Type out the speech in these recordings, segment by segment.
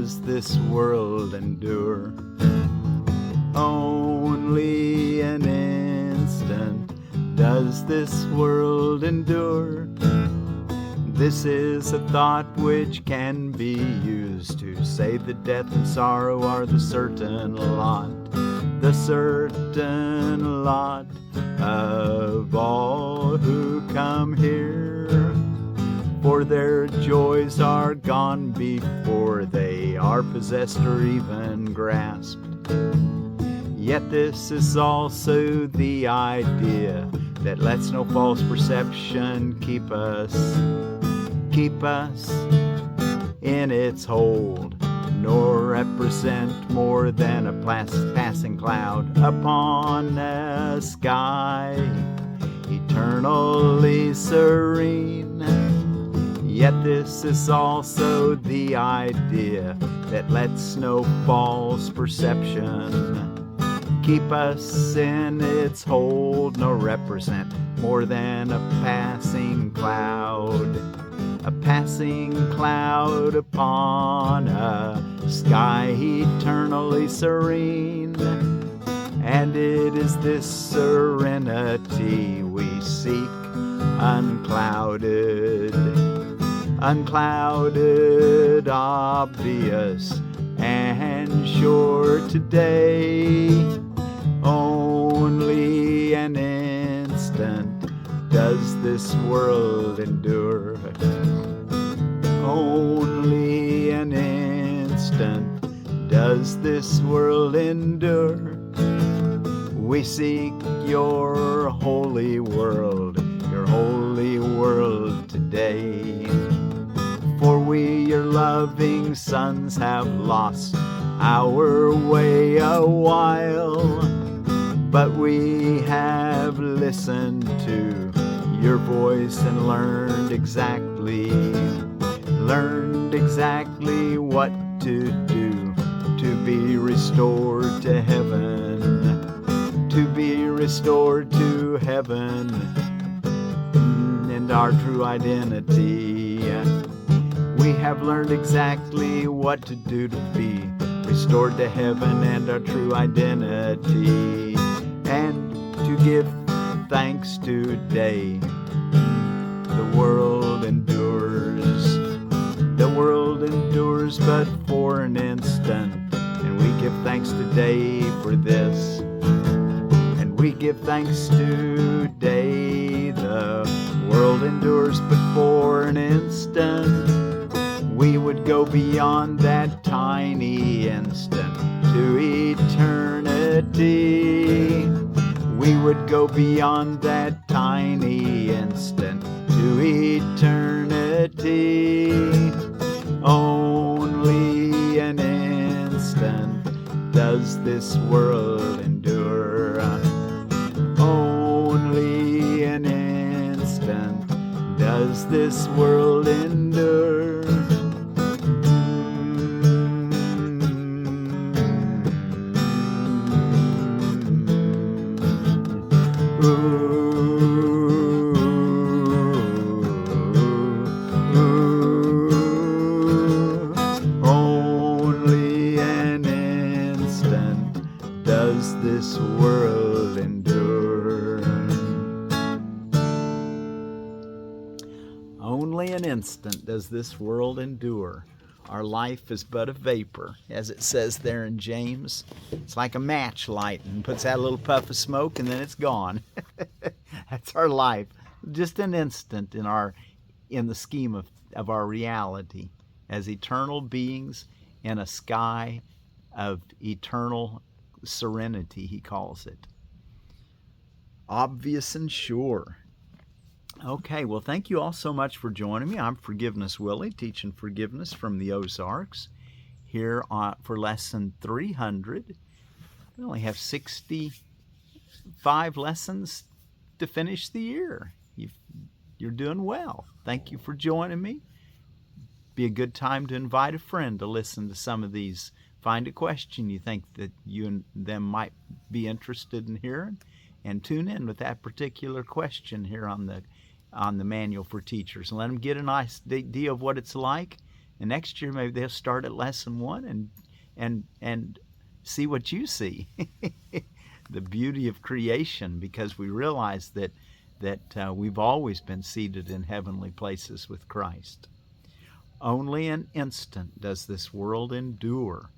does this world endure. Only an instant does this world endure. This is a thought which can be used to say that death and sorrow are the certain lot of all who come here. For their joys are gone before they are possessed or even grasped. Yet this is also the idea that lets no false perception keep us in its hold, nor represent more than a passing cloud upon a sky eternally serene. Yet this is also the idea that lets no false perception keep us in its hold, nor represent more than a passing cloud upon a sky eternally serene. And it is this serenity we seek, unclouded, obvious, and sure today. Only an instant does this world endure. Only an instant does this world endure. We seek your holy world today. For we, your loving sons, have lost our way a while, but we have listened to your voice and learned exactly what to do to be restored to heaven, and our true identity. We have learned exactly what to do to be restored to heaven and our true identity, and to give thanks today. The world endures but for an instant, and we give thanks today for this. And we give thanks today. The world endures but for an instant. We would go beyond that tiny instant to eternity. We would go beyond that tiny instant to eternity. Only an instant does this world endure. Only an instant does this world endure. Only an instant does this world endure. Only an instant does this world endure. Our life is but a vapor, as it says there in James. It's like a match light and puts out a little puff of smoke and then it's gone. That's our life. Just an instant in the scheme of our reality as eternal beings in a sky of eternal serenity, he calls it. Obvious and sure. Okay, well, thank you all so much for joining me. I'm Forgiveness Willie, teaching forgiveness from the Ozarks here for lesson 300. We only have 65 lessons to finish the year. You're doing well. Thank you for joining me. Be a good time to invite a friend to listen to some of these. Find a question you think that you and them might be interested in hearing, and tune in with that particular question here on the manual for teachers, and let them get a nice idea of what it's like, And next year maybe they'll start at lesson 1 and see what you see. The beauty of creation, because we realize that we've always been seated in heavenly places with Christ. Only an instant does this world endure.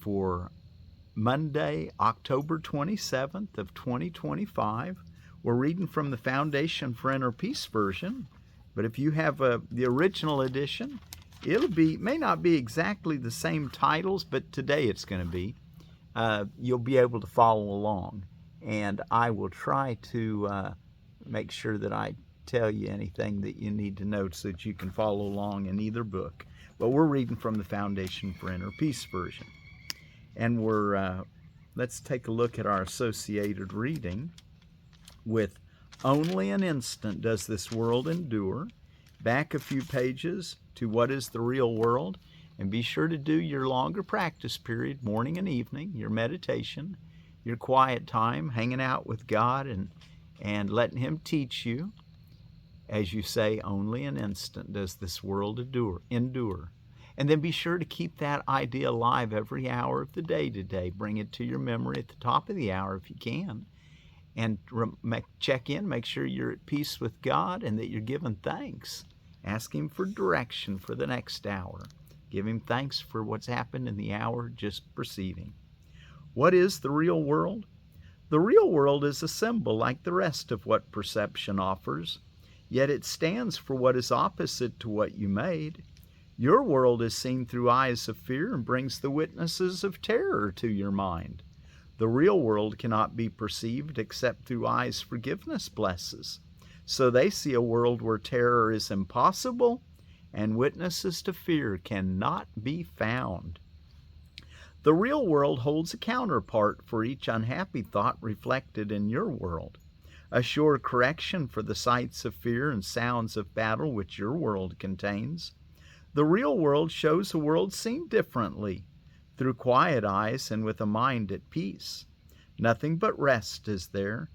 For Monday, October 27th of 2025, we're reading from the Foundation for Inner Peace version, but if you have the original edition, may not be exactly the same titles, but today it's going to be. You'll be able to follow along, and I will try to make sure that I tell you anything that you need to know so that you can follow along in either book. But we're reading from the Foundation for Inner Peace version. And let's take a look at our associated reading with Only an Instant Does This World Endure. Back a few pages to What is the Real World. And be sure to do your longer practice period, morning and evening, your meditation, your quiet time, hanging out with God and letting Him teach you. As you say, only an instant does this world endure. And then be sure to keep that idea alive every hour of the day today. Bring it to your memory at the top of the hour if you can. And check in, make sure you're at peace with God and that you're giving thanks. Ask Him for direction for the next hour. Give Him thanks for what's happened in the hour just preceding. What is the real world? The real world is a symbol like the rest of what perception offers, yet it stands for what is opposite to what you made. Your world is seen through eyes of fear and brings the witnesses of terror to your mind. The real world cannot be perceived except through eyes forgiveness blesses. So they see a world where terror is impossible and witnesses to fear cannot be found. The real world holds a counterpart for each unhappy thought reflected in your world, a sure correction for the sights of fear and sounds of battle which your world contains. The real world shows a world seen differently, through quiet eyes and with a mind at peace. Nothing but rest is there.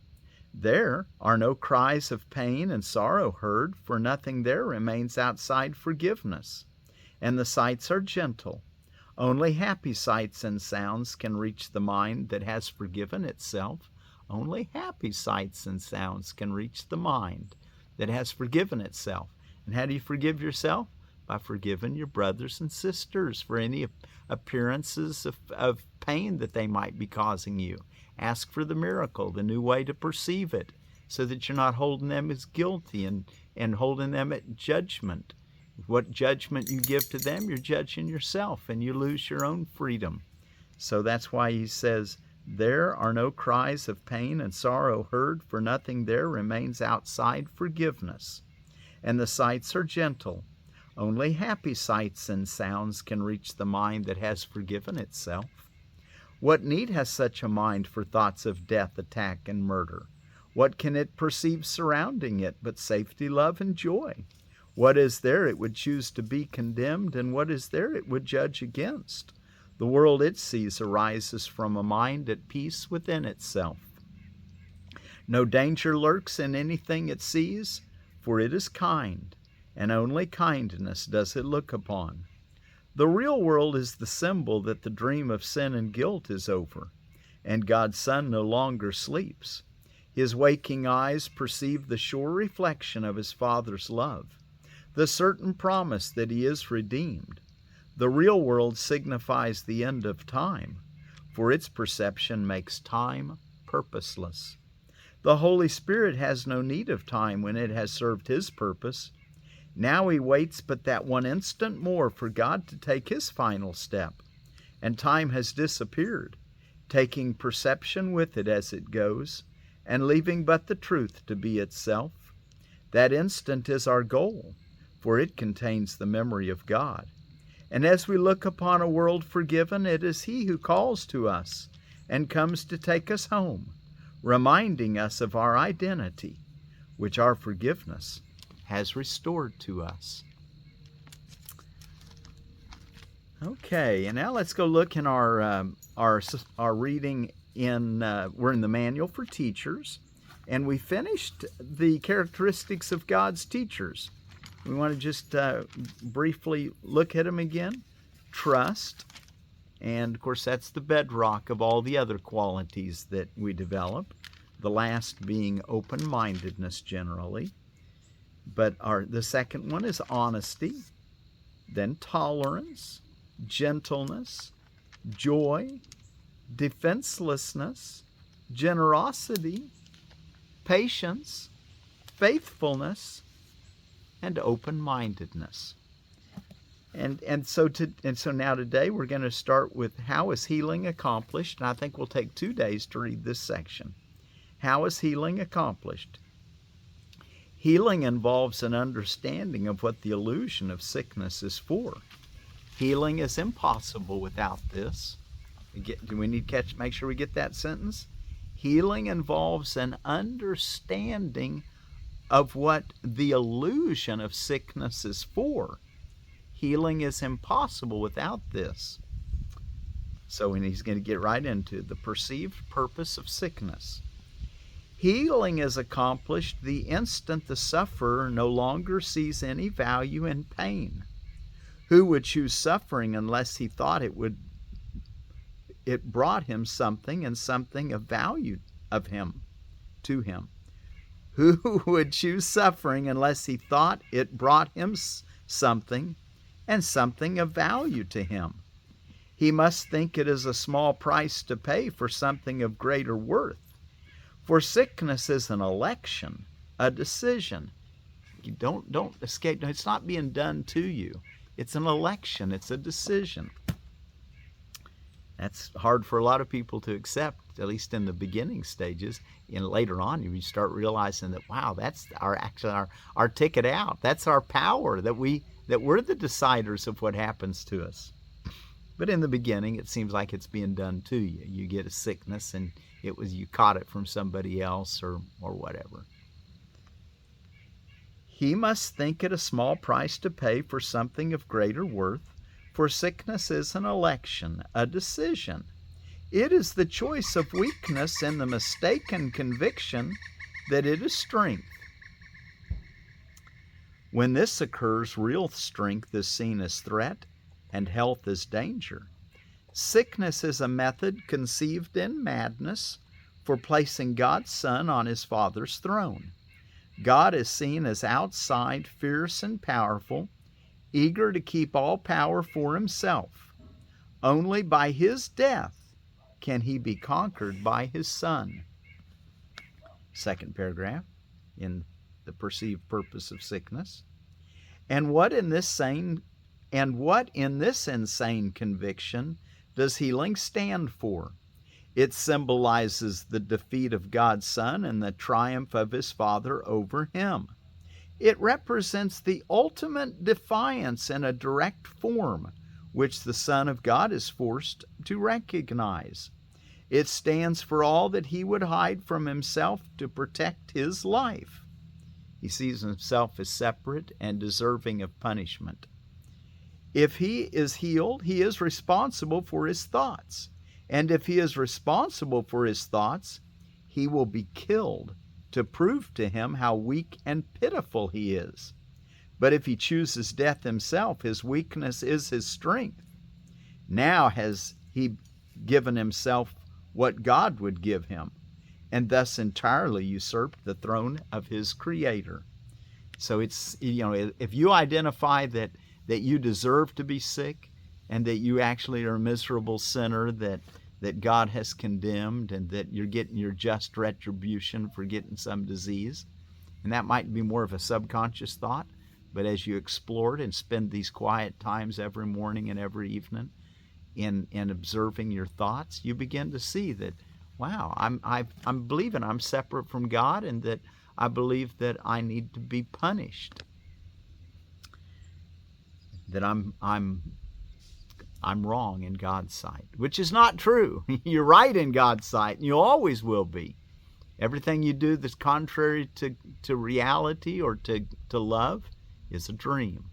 There are no cries of pain and sorrow heard, for nothing there remains outside forgiveness. And the sights are gentle. Only happy sights and sounds can reach the mind that has forgiven itself. Only happy sights and sounds can reach the mind that has forgiven itself. And how do you forgive yourself? By forgiving your brothers and sisters for any appearances of pain that they might be causing you. Ask for the miracle, the new way to perceive it, so that you're not holding them as guilty and holding them at judgment. What judgment you give to them, you're judging yourself, and you lose your own freedom. So that's why he says, there are no cries of pain and sorrow heard, for nothing there remains outside forgiveness. And the sights are gentle. Only happy sights and sounds can reach the mind that has forgiven itself. What need has such a mind for thoughts of death, attack, and murder? What can it perceive surrounding it but safety, love, and joy? What is there it would choose to be condemned, and what is there it would judge against? The world it sees arises from a mind at peace within itself. No danger lurks in anything it sees, for it is kind, and only kindness does it look upon. The real world is the symbol that the dream of sin and guilt is over, and God's Son no longer sleeps. His waking eyes perceive the sure reflection of His Father's love, the certain promise that He is redeemed. The real world signifies the end of time, for its perception makes time purposeless. The Holy Spirit has no need of time when it has served His purpose. Now He waits but that one instant more for God to take His final step, and time has disappeared, taking perception with it as it goes, and leaving but the truth to be itself. That instant is our goal, for it contains the memory of God. And as we look upon a world forgiven, it is He who calls to us and comes to take us home, reminding us of our identity, which our forgiveness has restored to us. Okay, and now let's go look in our reading we're in the Manual for Teachers, and we finished the characteristics of God's teachers. We want to just briefly look at them again. Trust. And, of course, that's the bedrock of all the other qualities that we develop. The last being open-mindedness generally. But the second one is honesty, then tolerance, gentleness, joy, defenselessness, generosity, patience, faithfulness, and open-mindedness. And so now today we're going to start with how is healing accomplished, and I think we'll take 2 days to read this section. How is healing accomplished? Healing involves an understanding of what the illusion of sickness is for. Healing is impossible without this. Do we need to make sure we get that sentence? Healing involves an understanding of what the illusion of sickness is for. Healing is impossible without this. So he's going to get right into the perceived purpose of sickness. Healing is accomplished the instant the sufferer no longer sees any value in pain. Who would choose suffering unless he thought it brought him something and something of value to him? Who would choose suffering unless he thought it brought him something and something of value to him? He must think it is a small price to pay for something of greater worth. For sickness is an election, a decision. You don't escape. It's not being done to you. It's an election. It's a decision. That's hard for a lot of people to accept, at least in the beginning stages. And later on, you start realizing that, wow, that's our ticket out. That's our power, that we're the deciders of what happens to us. But in the beginning, it seems like it's being done to you. You get a sickness, and you caught it from somebody else or whatever. He must think it a small price to pay for something of greater worth, for sickness is an election, a decision. It is the choice of weakness and the mistaken conviction that it is strength. When this occurs, real strength is seen as threat and health as danger. Sickness is a method conceived in madness for placing God's Son on his Father's throne. God is seen as outside, fierce and powerful, eager to keep all power for himself. Only by his death can he be conquered by his Son. Second paragraph in the perceived purpose of sickness. And what in this insane conviction does healing stand for? It symbolizes the defeat of God's Son and the triumph of his Father over him. It represents the ultimate defiance in a direct form, which the Son of God is forced to recognize. It stands for all that he would hide from himself to protect his life. He sees himself as separate and deserving of punishment. If he is healed, he is responsible for his thoughts. And if he is responsible for his thoughts, he will be killed to prove to him how weak and pitiful he is. But if he chooses death himself, his weakness is his strength. Now has he given himself what God would give him, and thus entirely usurped the throne of his Creator. So it's, if you identify that you deserve to be sick, and that you actually are a miserable sinner that God has condemned, and that you're getting your just retribution for getting some disease. And that might be more of a subconscious thought, but as you explore it and spend these quiet times every morning and every evening in observing your thoughts, you begin to see that, wow, I'm believing I'm separate from God, and that I believe that I need to be punished. That I'm wrong in God's sight, which is not true. You're right in God's sight, and you always will be. Everything you do that's contrary to reality or to love is a dream,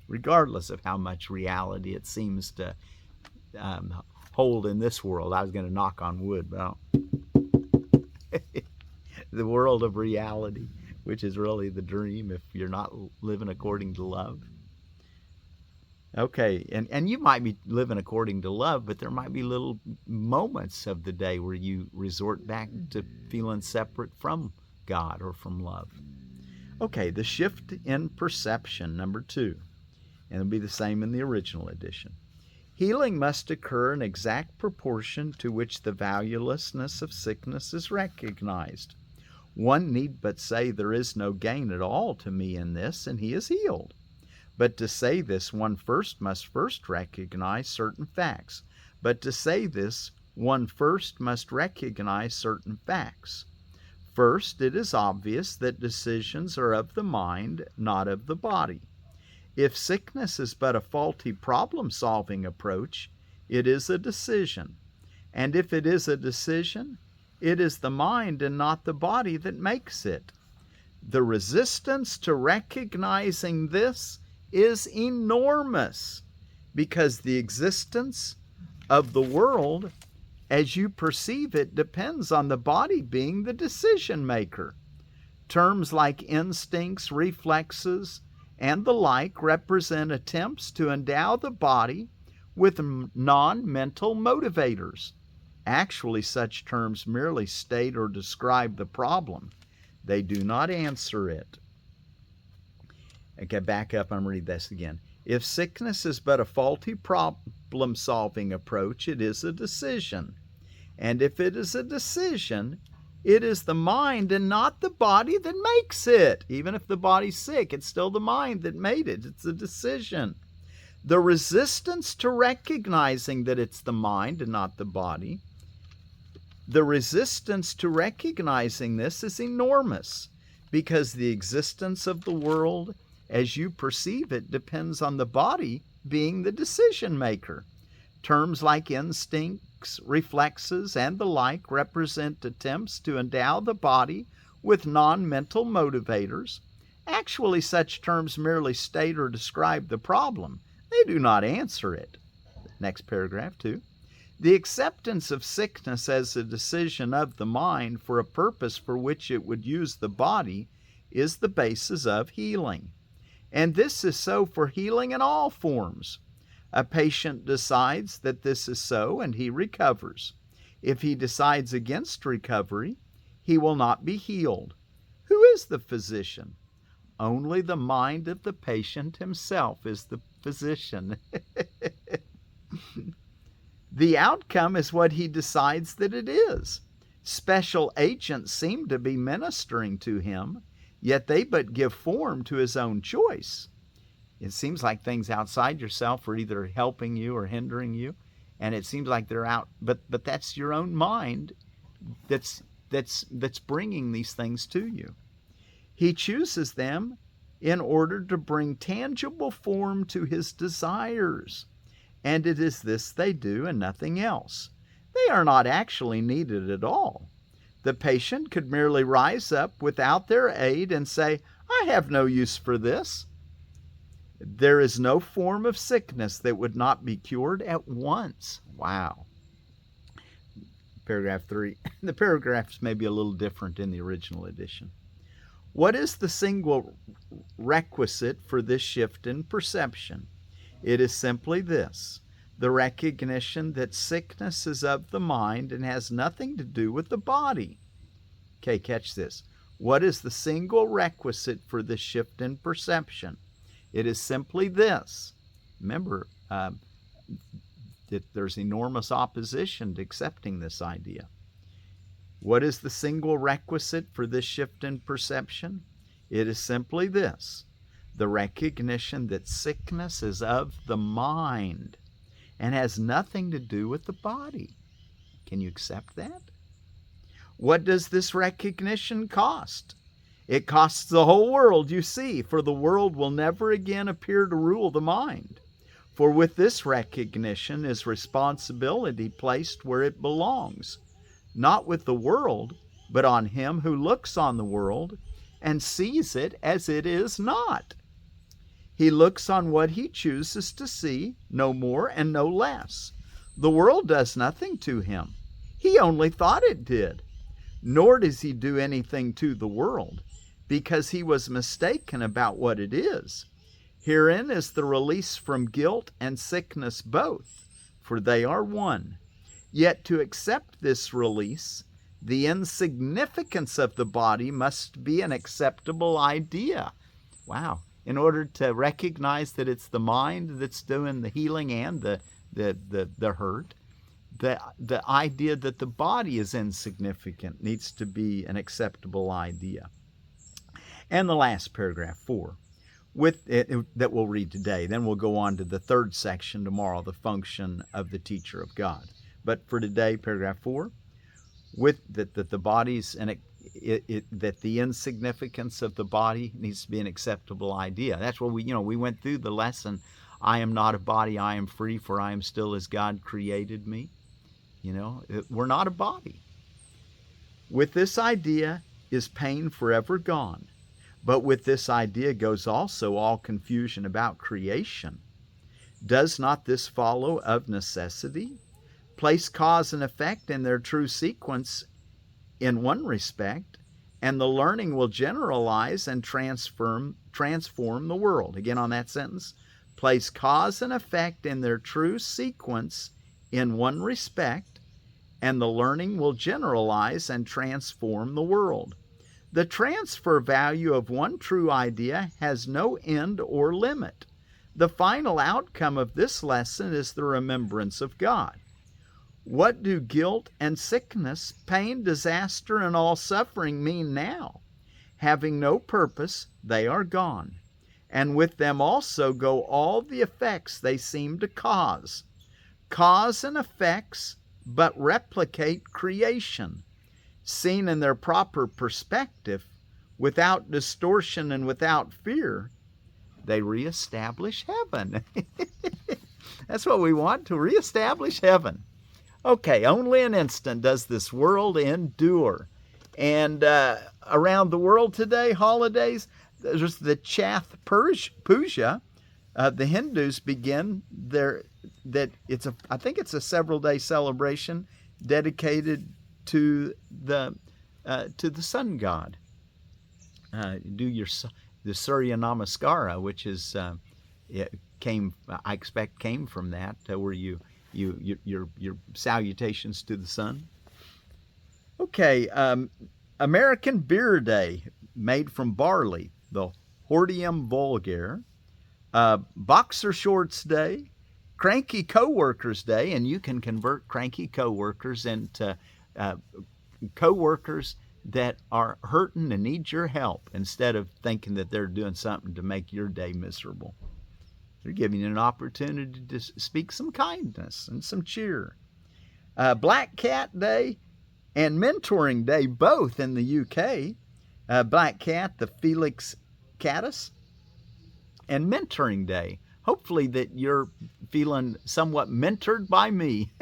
regardless of how much reality it seems to hold in this world. I was going to knock on wood, but the world of reality. which is really the dream if you're not living according to love. Okay, and you might be living according to love, but there might be little moments of the day where you resort back to feeling separate from God or from love. Okay, the shift in perception, number 2, and it'll be the same in the original edition. Healing must occur in exact proportion to which the valuelessness of sickness is recognized. One need but say there is no gain at all to me in this, and he is healed. But to say this, one must first recognize certain facts. First, it is obvious that decisions are of the mind, not of the body. If sickness is but a faulty problem-solving approach, it is a decision. And if it is a decision, it is the mind and not the body that makes it. The resistance to recognizing this is enormous, because the existence of the world as you perceive it depends on the body being the decision maker. Terms like instincts, reflexes, and the like represent attempts to endow the body with non-mental motivators. Actually, such terms merely state or describe the problem. They do not answer it. Okay, back up, I'm reading this again. If sickness is but a faulty problem-solving approach, it is a decision. And if it is a decision, it is the mind and not the body that makes it. Even if the body's sick, it's still the mind that made it. It's a decision. The resistance to recognizing that it's the mind and not the body, the resistance to recognizing this is enormous, because the existence of the world as you perceive it depends on the body being the decision maker. Terms like instincts, reflexes, and the like represent attempts to endow the body with non-mental motivators. Actually, such terms merely state or describe the problem. They do not answer it. Next paragraph, 2. The acceptance of sickness as a decision of the mind for a purpose for which it would use the body is the basis of healing. And this is so for healing in all forms. A patient decides that this is so, and he recovers. If he decides against recovery, he will not be healed. Who is the physician? Only the mind of the patient himself is the physician. The outcome is what he decides that it is. Special agents seem to be ministering to him, yet they but give form to his own choice. It seems like things outside yourself are either helping you or hindering you, and it seems like they're out, but that's your own mind that's bringing these things to you. He chooses them in order to bring tangible form to his desires, and it is this they do and nothing else. They are not actually needed at all. The patient could merely rise up without their aid and say, "I have no use for this." There is no form of sickness that would not be cured at once. Wow. Paragraph 3. The paragraphs may be a little different in the original edition. What is the single requisite for this shift in perception? It is simply this: the recognition that sickness is of the mind and has nothing to do with the body. Okay, catch this. What is the single requisite for this shift in perception? It is simply this. Remember, that there's enormous opposition to accepting this idea. What is the single requisite for this shift in perception? It is simply this: the recognition that sickness is of the mind and has nothing to do with the body. Can you accept that? What does this recognition cost? It costs the whole world, you see, for the world will never again appear to rule the mind. For with this recognition is responsibility placed where it belongs, not with the world, but on him who looks on the world and sees it as it is not. He looks on what he chooses to see, no more and no less. The world does nothing to him. He only thought it did. Nor does he do anything to the world. because he was mistaken about what it is. Herein is the release from guilt and sickness both, for they are one. Yet to accept this release, the insignificance of the body must be an acceptable idea. Wow. In order to recognize that it's the mind that's doing the healing and the hurt, the idea that the body is insignificant needs to be an acceptable idea. And the last paragraph, 4, with it, that we'll read today. Then we'll go on to the third section tomorrow, the function of the teacher of God. But for today, paragraph 4, with that the body's and that the insignificance of the body needs to be an acceptable idea. That's what we went through the lesson. I am not a body, I am free, for I am still as God created me. We're not a body. With this idea is pain forever gone. But with this idea goes also all confusion about creation. Does not this follow of necessity? Place cause and effect in their true sequence in one respect, and the learning will generalize and transform the world. Again on that sentence. Place cause and effect in their true sequence in one respect, and the learning will generalize and transform the world. The transfer value of one true idea has no end or limit. The final outcome of this lesson is the remembrance of God. What do guilt and sickness, pain, disaster, and all suffering mean now? Having no purpose, they are gone, and with them also go all the effects they seem to cause. Cause and effects but replicate creation. Seen in their proper perspective, without distortion and without fear, they reestablish heaven. That's what we want, to reestablish heaven. Okay, only an instant does this world endure. And around the world today, holidays, there's the Chath Puja. The Hindus begin I think it's a several-day celebration dedicated to the sun god. Do the Surya Namaskara, which is I expect came from that, where your salutations to the sun. Okay, American Beer Day, made from barley, the Hordeum vulgare. Boxer Shorts Day, Cranky Co-workers Day, and you can convert Cranky Co-workers into co-workers that are hurting and need your help, instead of thinking that they're doing something to make your day miserable. They're giving you an opportunity to speak some kindness and some cheer. Black Cat Day and Mentoring Day, both in the UK. Black Cat, the Felix catus, and Mentoring Day. Hopefully that you're feeling somewhat mentored by me.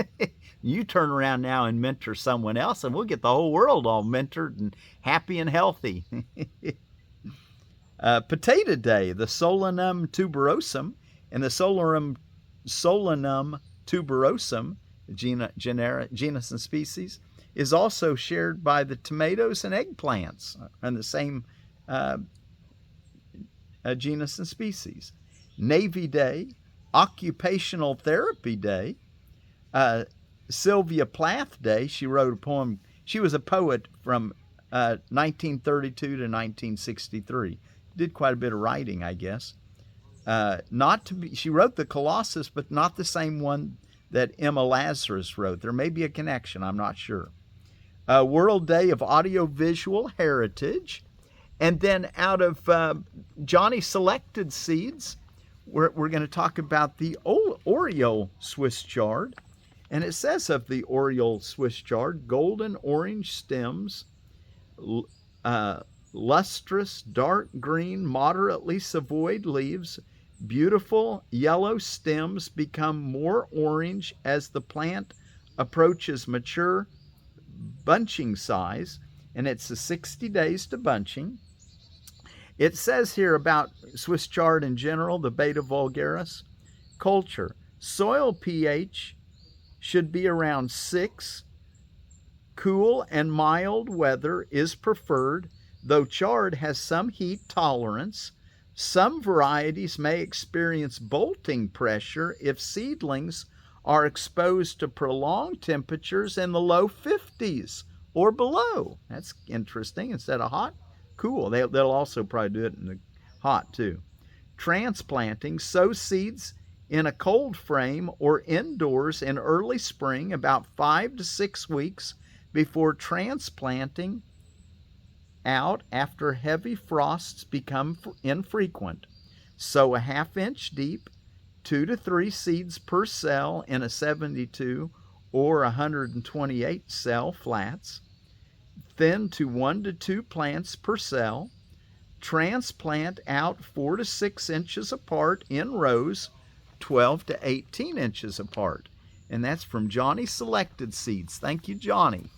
You turn around now and mentor someone else, and we'll get the whole world all mentored and happy and healthy. Potato Day, the Solanum tuberosum, and the Solanum tuberosum, genus and species, is also shared by the tomatoes and eggplants, and the same genus and species. Navy Day, Occupational Therapy Day, Sylvia Plath Day. She wrote a poem. She was a poet from 1932 to 1963. Did quite a bit of writing, I guess. She wrote the Colossus, but not the same one that Emma Lazarus wrote. There may be a connection, I'm not sure. World Day of Audiovisual Heritage. And then out of Johnny selected seeds, we're going to talk about the Oriole Swiss chard. And it says of the Oriole Swiss chard, golden orange stems, lustrous dark green, moderately savoyed leaves, beautiful yellow stems become more orange as the plant approaches mature bunching size, and it's 60 days to bunching. It says here about Swiss chard in general, the Beta vulgaris. Culture. Soil pH should be around 6. Cool and mild weather is preferred. Though chard has some heat tolerance, some varieties may experience bolting pressure if seedlings are exposed to prolonged temperatures in the low 50s or below. That's interesting. Instead of hot, cool. They'll also probably do it in the hot too. Transplanting, sow seeds in a cold frame or indoors in early spring, about 5 to 6 weeks before transplanting out after heavy frosts become infrequent. Sow a ½ inch deep, 2 to 3 seeds per cell in a 72 or 128 cell flats. Thin to 1 to 2 plants per cell. Transplant out 4 to 6 inches apart in rows, 12 to 18 inches apart. And that's from Johnny Selected Seeds. Thank you, Johnny.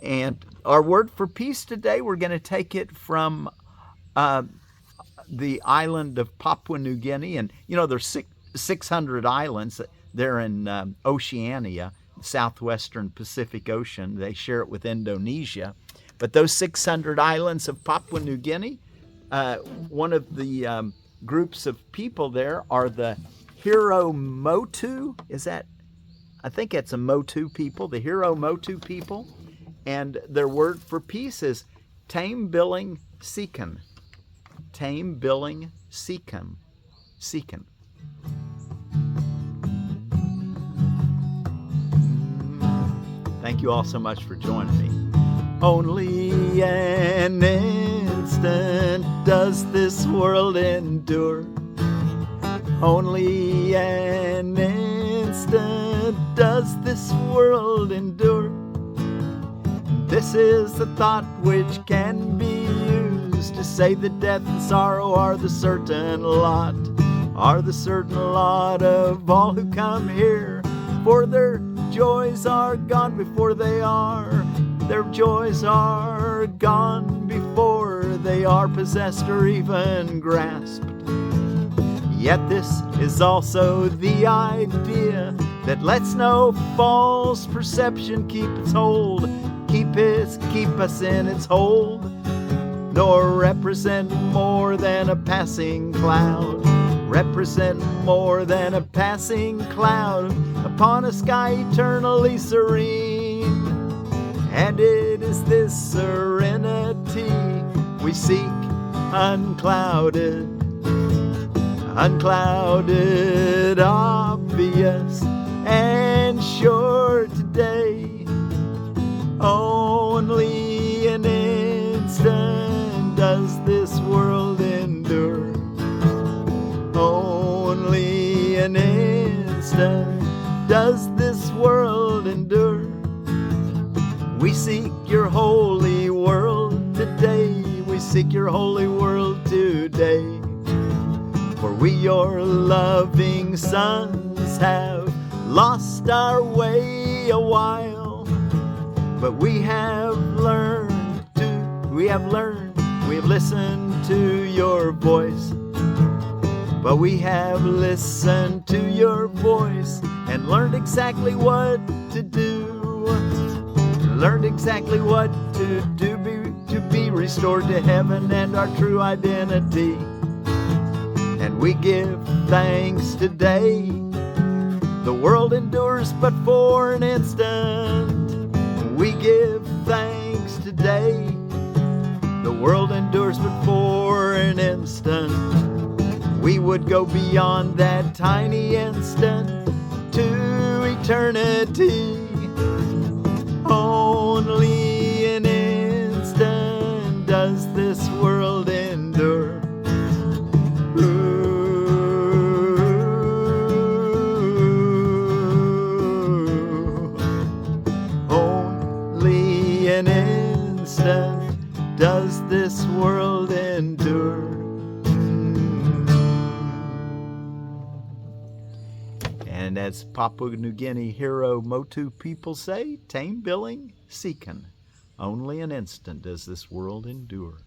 And our word for peace today, we're going to take it from the island of Papua New Guinea. And, you know, there's 600 islands. They're in Oceania, southwestern Pacific Ocean. They share it with Indonesia. But those 600 islands of Papua New Guinea, one of the groups of people there are the Hiro Motu. I think it's a Motu people, the Hiro Motu people. And their word for peace is Taim billing Sikan. Taim billing Sikan. Sikan. Thank you all so much for joining me. Only an instant does this world endure. Only an instant does this world endure. This is the thought which can be used to say that death and sorrow are the certain lot of all who come here. For their joys are gone before they are. Their joys are gone before they are possessed or even grasped. Yet this is also the idea that lets no false perception keep its hold. Keep us in its hold, nor represent more than a passing cloud. Represent more than a passing cloud upon a sky eternally serene. And it is this serenity we seek, unclouded, obvious, and sure today. Only an instant does this world endure. Only an instant does this world endure. We seek your holy world today. We seek your holy world today. For we, your loving sons, have lost our way a while. But we have listened to your voice. But we have listened to your voice and learned exactly what to do. Learned exactly what to do to be restored to heaven and our true identity. And we give thanks today. The world endures but for an instant. We give thanks today. The world endures but for an instant. We would go beyond that tiny instant to eternity. Only an instant does this world endure. Only an instant does this world endure. And as Papua New Guinea Hiro Motu people say, Taim billing Sikan. Only an instant does this world endure.